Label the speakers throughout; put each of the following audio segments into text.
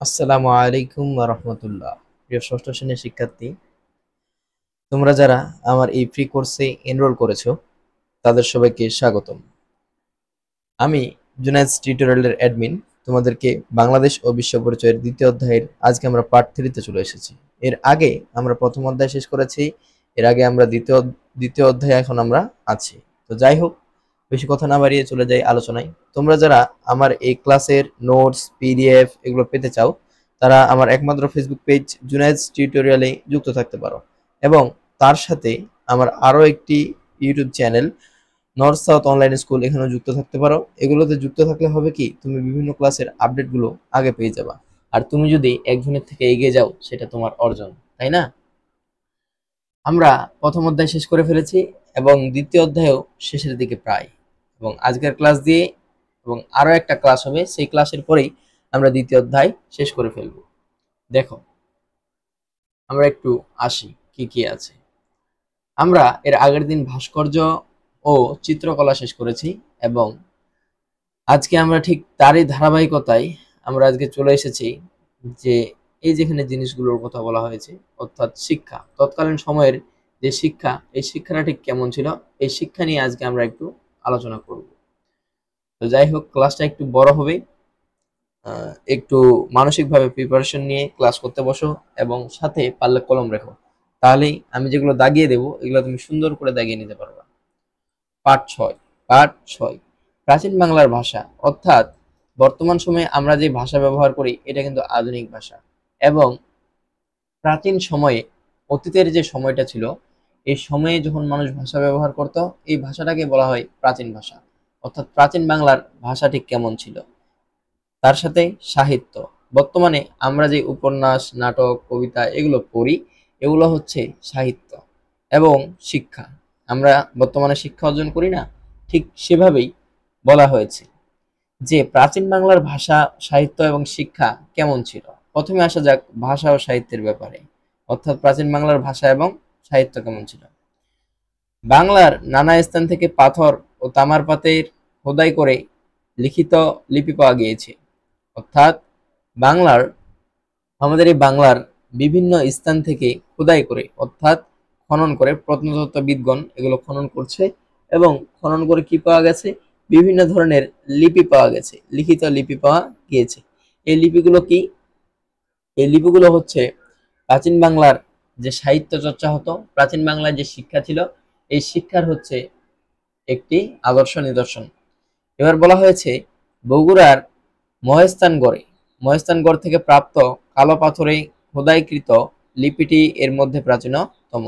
Speaker 1: আসসালামু আলাইকুম ওয়া রাহমাতুল্লাহ। প্রিয় ষষ্ঠ শ্রেণীর শিক্ষার্থী, তোমরা যারা আমার এই ফ্রি কোর্সে এনরোল করেছো তাদের সবাইকে স্বাগতম। আমি জুনায়েদ টিউটোরিয়ালের অ্যাডমিন। তোমাদেরকে বাংলাদেশ ও বিশ্ব পরিচয়ের দ্বিতীয় অধ্যায়ের আজকে আমরা পার্ট 3 তে চলে এসেছি। এর আগে আমরা প্রথম অধ্যায় শেষ করেছি। এর আগে আমরা দ্বিতীয় অধ্যায়ে এখন আমরা আছি। তো যাই হোক, বেশি কথা না বাড়িয়ে চলে যাই আলোচনায়। তোমরা যারা আমার এই ক্লাসের নোটস, পিডিএফ এগুলো পেতে চাও, তারা আমার একমাত্র ফেসবুক পেজ জুনায়েদ টিউটোরিয়ালে যুক্ত থাকতে পারো, এবং তার সাথে আমার আরও একটি YouTube channel north south online school, এখানেও যুক্ত থাকতে পারো। এগুলোতে যুক্ত থাকলে হবে কি, তুমি বিভিন্ন ক্লাসের আপডেটগুলো আগে পেয়ে যাবা। আর তুমি যদি একজনের থেকে এগিয়ে যাও, সেটা তোমার অর্জন, তাই না? আমরা প্রথম অধ্যায় শেষ করে ফেলেছি এবং দ্বিতীয় অধ্যায়ও শেষের দিকে প্রায়। এবং আজকের ক্লাস দিয়ে এবং আরও একটা ক্লাস হবে, সেই ক্লাসের পরেই আমরা দ্বিতীয় অধ্যায় শেষ করে ফেলব। দেখো, আমরা একটু আসি কি কি আছে। আমরা এর আগের দিন ভাস্কর্য ও চিত্রকলা শেষ করেছি, এবং আজকে আমরা ঠিক তারই ধারাবাহিকতায় আমরা আজকে চলে এসেছি যে এই যেখানে জিনিসগুলোর কথা বলা হয়েছে, অর্থাৎ শিক্ষা, তৎকালীন সময়ের যে শিক্ষা, এই শিক্ষাটা ঠিক কেমন ছিল, এই শিক্ষা নিয়ে আজকে আমরা একটু আলোচনা করব। তো যাই হোক, ক্লাসটা একটু বড় হবে, একটু মানসিকভাবে প্রিপারেশন নিয়ে ক্লাস করতে বসো এবং সাথে পারলে কলম রেখো, তাহলেই আমি যেগুলো দাগিয়ে দেবো এগুলো তুমি সুন্দর করে দাগিয়ে নিতে পারবে। পাঠ 6 প্রাচীন বাংলার ভাষা, অর্থাৎ বর্তমান সময়ে আমরা যে ভাষা ব্যবহার করি এটা কিন্তু আধুনিক ভাষা, এবং প্রাচীন সময়ে, অতীতের যে সময়টা ছিল, এই সময়ে যখন মানুষ ভাষা ব্যবহার করত, এই ভাষাটাকে বলা হয় প্রাচীন ভাষা। অর্থাৎ প্রাচীন বাংলার ভাষা ঠিক কেমন ছিল, তার সাথে সাহিত্য। বর্তমানে আমরা যে উপন্যাস, নাটক, কবিতা এগুলো পড়ি, এগুলো হচ্ছে সাহিত্য। এবং শিক্ষা, আমরা বর্তমানে শিক্ষা অর্জন করি না, ঠিক সেভাবেই বলা হয়েছে যে প্রাচীন বাংলার ভাষা, সাহিত্য এবং শিক্ষা কেমন ছিল। প্রথমে আসা যাক ভাষা ও সাহিত্যের ব্যাপারে, অর্থাৎ প্রাচীন বাংলার ভাষা এবং সাহিত্য কেমন ছিল। বাংলার নানা স্থান থেকে পাথর ও তামার পাতের খোদাই করে লিখিত লিপি পাওয়া গিয়েছে। অর্থাৎ বাংলার, আমাদের এই বাংলার বিভিন্ন স্থান থেকে খোদাই করে, অর্থাৎ খনন করে, প্রত্নতত্ত্ববিদগণ এগুলো খনন করছে, এবং খনন করে কি পাওয়া গেছে, বিভিন্ন ধরনের লিপি পাওয়া গেছে, লিখিত লিপি পাওয়া গিয়েছে। এই লিপিগুলো কি? এই লিপিগুলো হচ্ছে প্রাচীন বাংলার যে সাহিত্য চর্চা হতো, প্রাচীন বাংলার যে শিক্ষা ছিল, এই শিক্ষার হচ্ছে একটি আদর্শ নিদর্শন। এবার বলা হয়েছে বগুড়ার মহেস্থানগড়ে, মহেস্থানগড় থেকে প্রাপ্ত কালো পাথরে খোদাইকৃত লিপিটি এর মধ্যে প্রাচীনতম।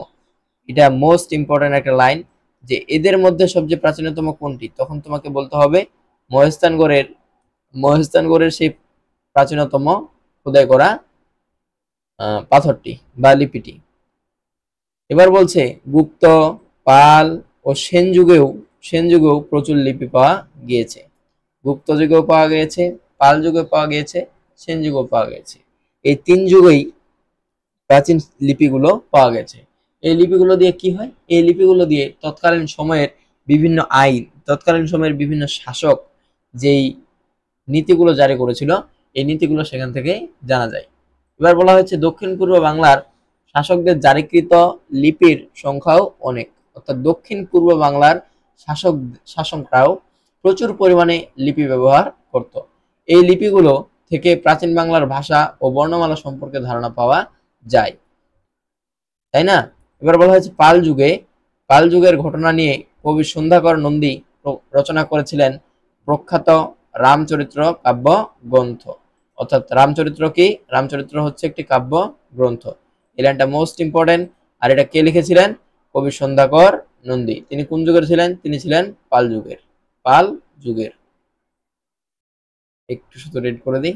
Speaker 1: এটা মোস্ট ইম্পর্টেন্ট একটা লাইন, যে এদের মধ্যে সবচেয়ে প্রাচীনতম কোনটি, তখন তোমাকে বলতে হবে মহেস্থানগড়ের, মহেস্থানগড়ের সেই প্রাচীনতম খোদাই করা পাথরটি বা লিপিটি। এবার বলছে গুপ্ত, পাল ও সেন যুগেও প্রচুর লিপি পাওয়া গিয়েছে। গুপ্ত যুগেও পাওয়া গিয়েছে, পাল যুগেও পাওয়া গিয়েছে, সেন যুগেও পাওয়া গেছে। এই 3 যুগেই প্রাচীন লিপিগুলো পাওয়া গেছে। এই লিপিগুলো দিয়ে কি হয়? এই লিপিগুলো দিয়ে তৎকালীন সময়ের বিভিন্ন আইন, তৎকালীন সময়ের বিভিন্ন শাসক যেই নীতিগুলো জারি করেছিল, এই নীতিগুলো সেখান থেকে জানা যায়। এবার বলা হয়েছে দক্ষিণ পূর্ব বাংলার শাসকদের জারিকৃত লিপির সংখ্যাও অনেক। অর্থাৎ দক্ষিণ পূর্ব বাংলার শাসকরাও প্রচুর পরিমাণে লিপি ব্যবহার করত। এই লিপিগুলো থেকে প্রাচীন বাংলার ভাষা ও বর্ণমালা সম্পর্কে ধারণা পাওয়া যায়, তাই না? এবার বলা হয়েছে পাল যুগের ঘটনা নিয়ে কবি সন্ধ্যাকর নন্দী রচনা করেছিলেন প্রখ্যাত রামচরিত্র কাব্য গ্রন্থ। অর্থাৎ রামচরিত্র কি? রামচরিত্র হচ্ছে একটি কাব্য গ্রন্থ। এই লাইনটা মোস্ট ইম্পর্টেন্ট। আর এটা কে লিখেছিলেন? কবি সন্ধ্যাকর নন্দী। তিনি কোন যুগের ছিলেন? তিনি ছিলেন পাল যুগের। একটু শুধু রেড করে দিই,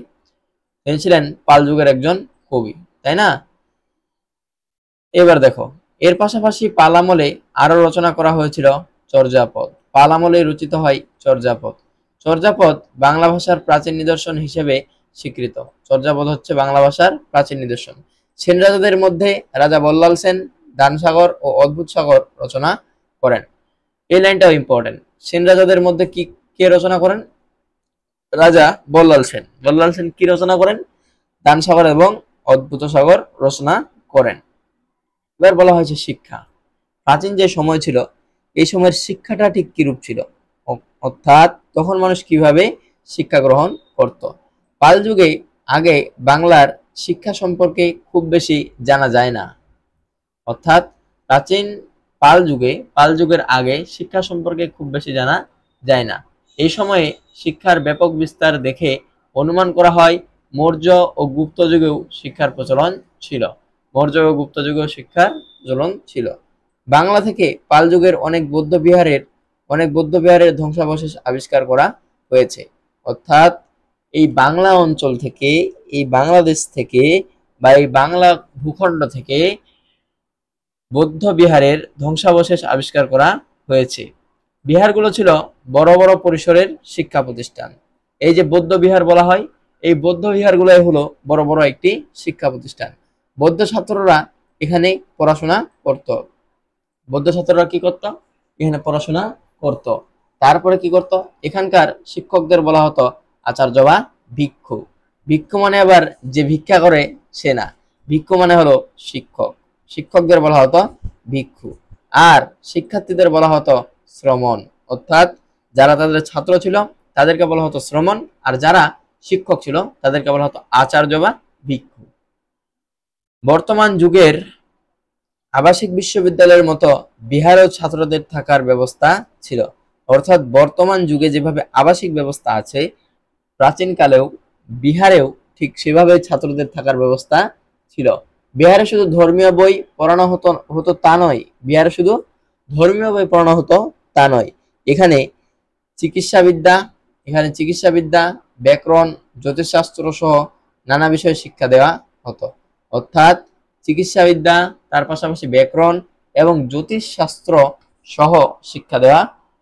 Speaker 1: তিনি ছিলেন পাল যুগের একজন কবি, তাই না? এবার দেখো, এর পাশাপাশি পাল আমলে আরো রচনা করা হয়েছিল চর্যাপদ। পাল আমলে রচিত হয় চর্যাপদ। চর্যাপদ বাংলা ভাষার প্রাচীন নিদর্শন হিসেবে স্বীকৃত। চর্যাপদ হচ্ছে বাংলা ভাষার প্রাচীন নিদর্শন। সেন রাজাদের মধ্যে রাজা বল্লাল সেন দানসাগর ও অদ্ভুত সাগর রচনা করেন। এই লাইনটাও ইম্পর্টেন্ট। সেন রাজাদের মধ্যে কে রচনা করেন? রাজা বল্লাল সেন। বল্লাল সেন কি রচনা করেন? দানসাগর এবং অদ্ভুত সাগর রচনা করেন। এবার বলা হয়েছে শিক্ষা। প্রাচীন যে সময় ছিল এই সময়ের শিক্ষাটা ঠিক কিরূপ ছিল, অর্থাৎ তখন মানুষ কিভাবে শিক্ষা গ্রহণ করত। পাল যুগে আগে বাংলার শিক্ষা সম্পর্কে খুব বেশি জানা যায় না, অর্থাৎ প্রাচীন পাল যুগের আগে শিক্ষা সম্পর্কে খুব বেশি জানা যায় না। এই সময়ে শিক্ষার ব্যাপক বিস্তার দেখে অনুমান করা হয় মৌর্য ও গুপ্ত যুগেও শিক্ষার প্রচলন ছিল। মৌর্য ও গুপ্ত যুগেও শিক্ষার প্রচলন ছিল। বাংলা থেকে পাল যুগের অনেক বৌদ্ধ বিহারের ধ্বংসাবশেষ আবিষ্কার করা হয়েছে, অর্থাৎ এই বাংলা অঞ্চল থেকে, এই বাংলাদেশ থেকে বা এই বাংলা ভূখণ্ড থেকে বৌদ্ধ বিহারের ধ্বংসাবশেষ আবিষ্কার করা হয়েছে। বিহারগুলো ছিল বড় বড় পরিসরের শিক্ষা প্রতিষ্ঠান। এই যে বৌদ্ধ বিহার বলা হয়, এই বৌদ্ধ বিহারগুলোই হলো বড় বড় একটি শিক্ষা প্রতিষ্ঠান। বৌদ্ধ ছাত্ররা এখানে পড়াশোনা করত। বৌদ্ধ ছাত্ররা কি করত? এখানে পড়াশোনা করত। তারপরে কি করত? এখানকার শিক্ষকদের বলা হতো আচার্য বা ভিক্ষু। ভিক্ষু মানে আবার যে ভিক্ষা করে সে না, ভিক্ষু মানে হলো শিক্ষক। শিক্ষকদের বলা হতো ভিক্ষু। আর শিক্ষার্থীদের বলা হতো শ্রমণ, অর্থাৎ যারা তাদের ছাত্র ছিল তাদেরকে বলা হতো শ্রমণ, আর যারা শিক্ষক ছিল তাদেরকে বলা হতো আচার্য বা ভিক্ষু। বর্তমান যুগের আবাসিক বিশ্ববিদ্যালয়ের মতো বিহারেও ছাত্রদের থাকার ব্যবস্থা ছিল, অর্থাৎ বর্তমান যুগে যেভাবে আবাসিক ব্যবস্থা আছে প্রাচীনকালেও বিহারেও ঠিক সেভাবে ছাত্রদের থাকার ব্যবস্থা ছিল। বিহারে শুধু ধর্মীয় বই পড়ানো হতো তা নয়, বিহারে শুধু ধর্মীয় বই পড়ানো হতো তা নয়, এখানে চিকিৎসাবিদ্যা, ব্যাকরণ, জ্যোতিষশাস্ত্র সহ নানা বিষয়ে শিক্ষা দেওয়া হতো। অর্থাৎ চিকিৎসাবিদ্যা, তার পাশাপাশি ব্যাকরণ এবং জ্যোতিষশাস্ত্র সহ শিক্ষা দেওয়া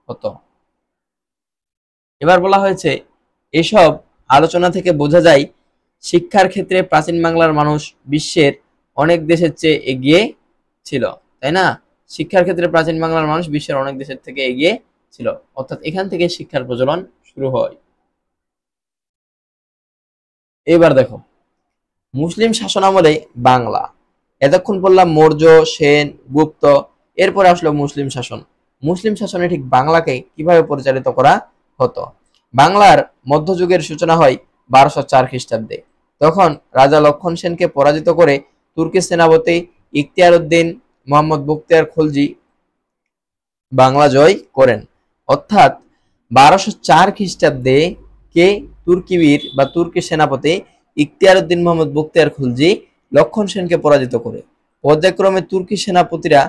Speaker 1: হতো। এবার বলা হয়েছে এসব আলোচনা থেকে বোঝা যায় শিক্ষার ক্ষেত্রে প্রাচীন বাংলার মানুষ বিশ্বের অনেক দেশের চেয়ে এগিয়ে ছিল, তাই না? শিক্ষার ক্ষেত্রে প্রাচীন বাংলার মানুষ বিশ্বের অনেক দেশের থেকে এগিয়ে ছিল, অর্থাৎ এখান থেকে শিক্ষার প্রচলন শুরু হয়। এবার দেখো মুসলিম শাসনামলে বাংলা, এতক্ষণ বললাম মৌর্য, সেন, গুপ্ত, এরপরে আসলো মুসলিম শাসন। মুসলিম শাসনে ঠিক বাংলাকে কিভাবে পরিচালিত করা হতো? বাংলার মধ্যযুগের সূচনা হয় 1204 খ্রিস্টাব্দে। তখন রাজা লক্ষণ সেনকে পরাজিত করে তুর্কি সেনাপতি ইখতিয়ার উদ্দিন মোহাম্মদ বখতিয়ার খলজি বাংলা জয় করেন। অর্থাৎ 1204 খ্রিস্টাব্দে কে তুর্কিবীর বা তুর্কি সেনাপতি ইখতিয়ার উদ্দিন মোহাম্মদ বখতিয়ার খলজি লক্ষণ সেনকে পরাজিত করে পর্যায়ক্রমে তুর্কি সেনাপতিরা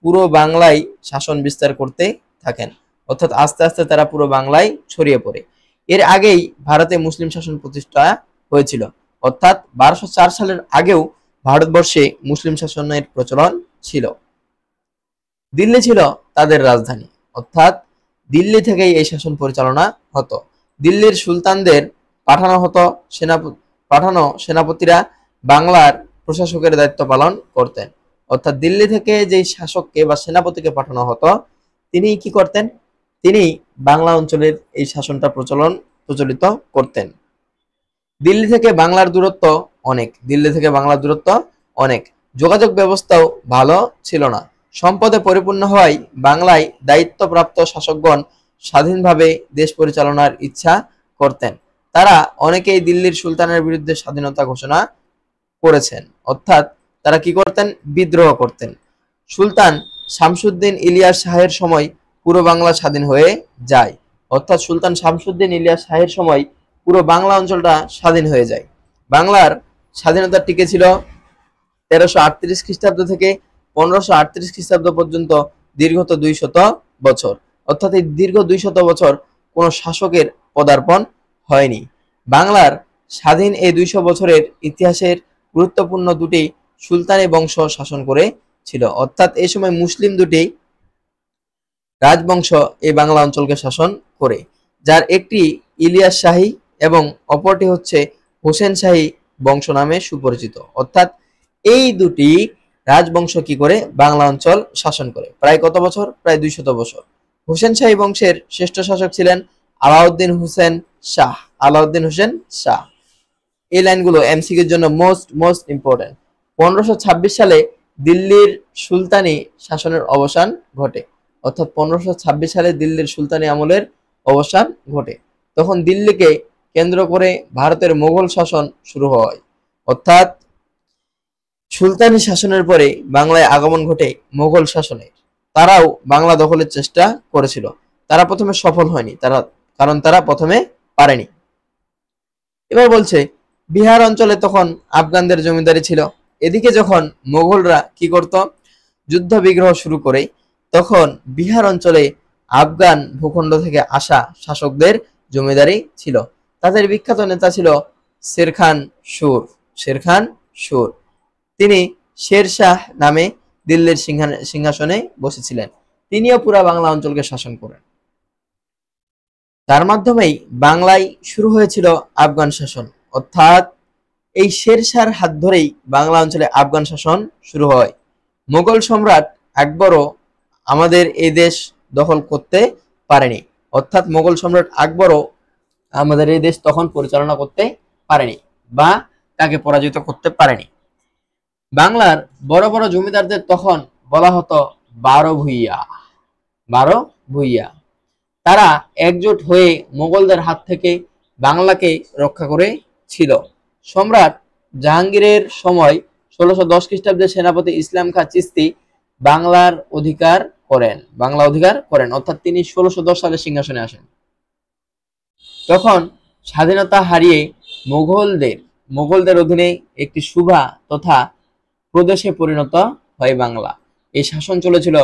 Speaker 1: পুরো বাংলায় শাসন বিস্তার করতে থাকেন, অর্থাৎ আস্তে আস্তে তারা পুরো বাংলায় ছড়িয়ে পড়ে। এর আগেই ভারতে মুসলিম শাসন প্রতিষ্ঠা হয়েছিল, অর্থাৎ 1204 সালের আগেও ভারতবর্ষে মুসলিম শাসনের প্রচলন ছিল। দিল্লি ছিল তাদের রাজধানী, অর্থাৎ দিল্লি থেকেই এই শাসন পরিচালনা হতো। দিল্লির সুলতানদের পাঠানো সেনাপতিরা বাংলার প্রশাসকের দায়িত্ব পালন করতেন, অর্থাৎ দিল্লি থেকে যেই শাসককে বা সেনাপতিকে পাঠানো হতো তিনি কি করতেন? তিনি বাংলা অঞ্চলের এই শাসনটা প্রচলিত করতেন। দিল্লি থেকে বাংলার দূরত্ব অনেক, যোগাযোগ ব্যবস্থাও ভালো ছিল না। সম্পদে পরিপূর্ণ হওয়ায় বাংলায় দায়িত্বপ্রাপ্ত শাসকগণ স্বাধীনভাবে দেশ পরিচালনার ইচ্ছা করতেন। তারা অনেকেই দিল্লির সুলতানের বিরুদ্ধে স্বাধীনতা ঘোষণা করেছেন, অর্থাৎ তারা কি করতেন? বিদ্রোহ করতেন। সুলতান শামসুদ্দিন ইলিয়াস শাহের সময় পুরো বাংলা স্বাধীন হয়ে যায়, অর্থাৎ সুলতান শামসুদ্দিন ইলিয়াস শাহের সময় পুরো বাংলা অঞ্চলটা স্বাধীন হয়ে যায়। বাংলার স্বাধীনতা টিকে ছিল 1338 খ্রিস্টাব্দ থেকে 1538 খ্রিস্টাব্দ পর্যন্ত দীর্ঘত 200 বছর, অর্থাৎ এই দীর্ঘ 200 বছর কোনো শাসকের পদার্পণ হয়নি। বাংলার স্বাধীন এই 200 বছরের ইতিহাসের গুরুত্বপূর্ণ দুটি সুলতানি বংশ শাসন করেছিল, অর্থাৎ এই সময় মুসলিম দুটি রাজবংশ এই বাংলা অঞ্চলকে শাসন করে, যার একটি ইলিয়াস শাহী এবং অপরটি হচ্ছে হোসেন শাহী বংশ নামে সুপরিচিত। অর্থাৎ এই দুটি রাজবংশ কি করে বাংলা অঞ্চল শাসন করে প্রায় কত বছর? প্রায় 200 বছর। হোসেন শাহী বংশের শ্রেষ্ঠ শাসক ছিলেন আলাউদ্দিন হোসেন শাহ। এই লাইনগুলো এমসিকিউর জন্য মোস্ট মোস্ট ইম্পর্টেন্ট। 1526 সালে দিল্লির সুলতানি শাসনের অবসান ঘটে, অর্থাৎ 1526 সালে দিল্লির সুলতানি আমলের অবসান ঘটে। তখন দিল্লিকে কেন্দ্র করে ভারতের মোগল শাসন শুরু হয়, অর্থাৎ সুলতানি শাসনের পরে বাংলায় আগমন ঘটে মোগল শাসনের। তারাও বাংলা দখলের চেষ্টা করেছিল, তারা প্রথমে সফল হয়নি, কারণ তারা প্রথমে পারেনি। এবার বলছে বিহার অঞ্চলে তখন আফগানদের জমিদারি ছিল। এদিকে যখন মোগলরা কি করত, যুদ্ধ বিগ্রহ শুরু করে, তখন বিহার অঞ্চলে আফগান ভূখণ্ড থেকে আসা শাসকদের জমিদারি ছিল। তাদের বিখ্যাত নেতা ছিল শেরখান সুর। শেরখান সুর, তিনি শেরশাহ নামে দিল্লির সিংহাসনে বসেছিলেন। তিনিও পুরা বাংলা অঞ্চলকে শাসন করেন। তার মাধ্যমেই বাংলায় শুরু হয়েছিল আফগান শাসন, অর্থাৎ এই শেরশাহর হাত ধরেই বাংলা অঞ্চলে আফগান শাসন শুরু হয়। মোগল সম্রাট আকবরও আমাদের এই দেশ দখল করতে পারেনি, অর্থাৎ মোগল সম্রাট আকবরও আমাদের এই দেশ তখন পরিচালনা করতে পারেনি বা তাকে পরাজিত করতে পারেনি। বাংলার বড় বড় জমিদারদের তখন বলা হতো 12 ভূঁইয়া। 12 ভূঁইয়া, তারা একজোট হয়ে মোগলদের হাত থেকে বাংলাকে রক্ষা করেছিল। সম্রাট জাহাঙ্গীরের সময় 1610 খ্রিস্টাব্দে সেনাপতি ইসলাম খাঁ চিস্তি বাংলা অধিকার করেন, অর্থাৎ তিনি 1610 সালে সিংহাসনে আসেন। তখন স্বাধীনতা হারিয়ে মোগলদের অধীনে একটি সুভা তথা প্রদেশে পরিণত হয় বাংলা। এই শাসন চলেছিল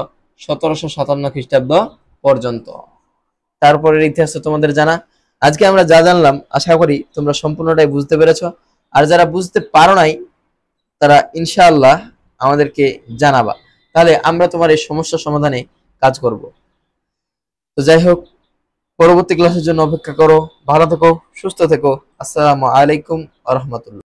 Speaker 1: 1757 খ্রিস্টাব্দ পর্যন্ত। তারপরের ইতিহাস তো তোমাদের জানা। আজকে আমরা যা জানলাম আশা করি তোমরা সম্পূর্ণটাই বুঝতে পেরেছো। আর যারা বুঝতে পারো নাই তারা ইনশাআল্লাহ আমাদেরকে জানাবা, তাহলে আমরা তোমার এই সমস্যা সমাধানে কাজ করব। তো যাই হোক, পরবর্তী ক্লাসের জন্য অপেক্ষা করো। ভালো থেকো, সুস্থ থেকো। আসসালামু আলাইকুম ওয়া রাহমাতুল্লাহ।